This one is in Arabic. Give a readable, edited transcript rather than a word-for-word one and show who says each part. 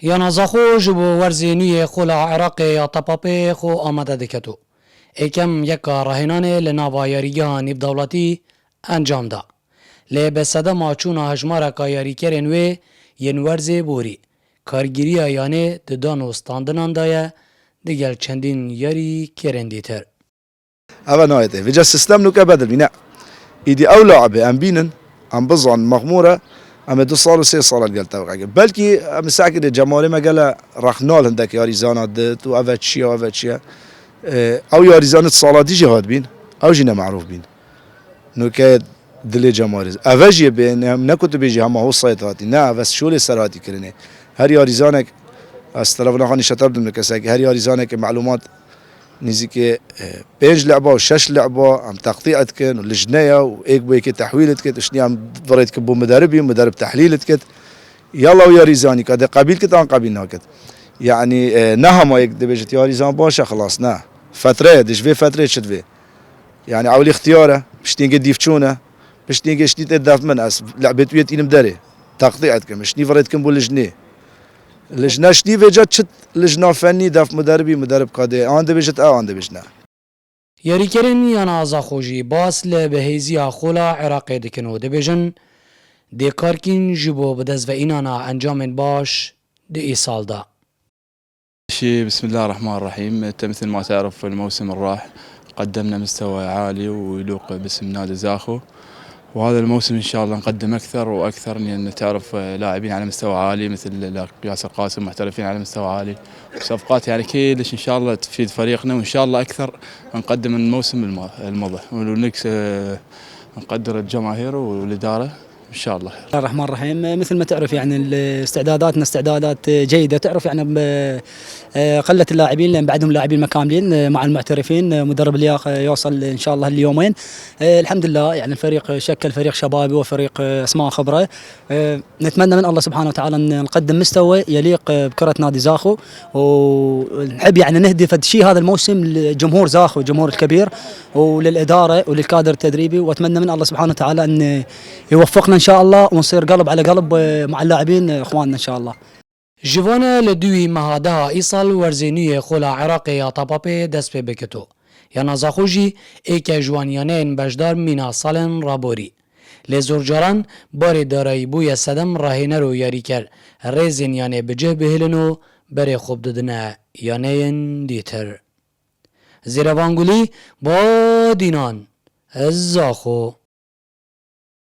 Speaker 1: یا نازاخو جبو ورزینوی خولا عراق یا طپاپی خو آمده دکتو. ایکم یک راهنانه لناوا یاریگاه نیب دولتی انجام دا. لی بسده ماچونا هجمارا که یاری کرن وی ین ورزی بوری. کارگیری یانه ددان و ستاندنان دایه دیگر چندین یاری کرن دیتر.
Speaker 2: هذا نايته في جا سيستم نوكا بدل بناء إيدي أو لعبة أم بينن أم بزعن مغمورة أم 2 صال و 3 صال قال توقع بلكي أم ساكن الجمالي ما قال رخنال هندك ياريزانا دت و أفتشيا وأفتشيا أو ياريزانا صالات دي جهاد بين أو جينا معروف بين نوكا دلي جمالي أفجي بين نكنت بيجي هم هو الصيداتي نا بس شو اللي سراتي كرني هر ياريزانك استلفنا خاني شتاب دم كساك هر ياريزانك معلومات نزيك 5 لعبة و 6 لعبة عم تقطيعت كن ولجناية وإيك بيك تحويلت كت شني عم ضريت كبو مدربي مدرب تحليلت كت يلا ويا ريزاني كده قبيل كت عن قبيلنا كت يعني نهم هيك دبجت يا ريزان باشا خلاص نا فترة دش في فترة شد في يعني عولي اختياره باش تيجي ديفتشونه باش تيجي شتي تدافع من أس لعبت ويت إنم داري تقطيعت كم شني فريت كم بولجنيه لجنة شتي في جات شت لجنة فني داف مدربي مدرب قادة عنده بيجت عنده بيجنا
Speaker 1: یاری کرن یا نازاخو جی باس لبهیزی خولا عراق دکنو دبیجن دی کارکین جبو بدز و اینانا انجام باش دی ای سال دا.
Speaker 3: بسم الله الرحمن الرحيم. انت مثل ما تعرف الموسم الراح قدمنا مستوى عالي ويلوق باسم نادي زاخو، وهذا الموسم ان شاء الله نقدم اكثر واكثر، لان تعرف لاعبين على مستوى عالي مثل ياسر قاسم محترفين على مستوى عالي وصفقات يعني كلش ان شاء الله تفيد فريقنا، وان شاء الله اكثر نقدم من الموسم الماضي ونكس نقدر الجماهير والاداره ان شاء الله.
Speaker 4: بسم الله الرحمن الرحيم. مثل ما تعرف يعني استعداداتنا استعدادات جيده، تعرف يعني قله اللاعبين لان بعدهم لاعبين مكاملين مع المعترفين، مدرب اللياقه يوصل ان شاء الله اليومين. الحمد لله يعني الفريق شكل فريق شبابي وفريق اسماء خبره. نتمنى من الله سبحانه وتعالى ان نقدم مستوى يليق بكره نادي زاخو، ونحب يعني نهدف شيء هذا الموسم لجمهور زاخو الجمهور الكبير وللاداره وللكادر التدريبي، واتمنى من الله سبحانه وتعالى ان يوفقنا ان شاء الله ونصير قلب على قلب مع اللاعبين اخواننا ان شاء الله.
Speaker 1: جوانا لدوی مهاده ایصال ورزینی خولا عراق یا طپاپی دست پی بکتو. یا نازاخو جی ایک جوانیانین بجدار مینا سالن رابوری. لزورجاران باری دارایی بوی صدم راهینه رو یاری کر ریزین یانه بجه بهلنو بری خوب ددنه یانین دیتر. زیروانگولی با دینان زاخو.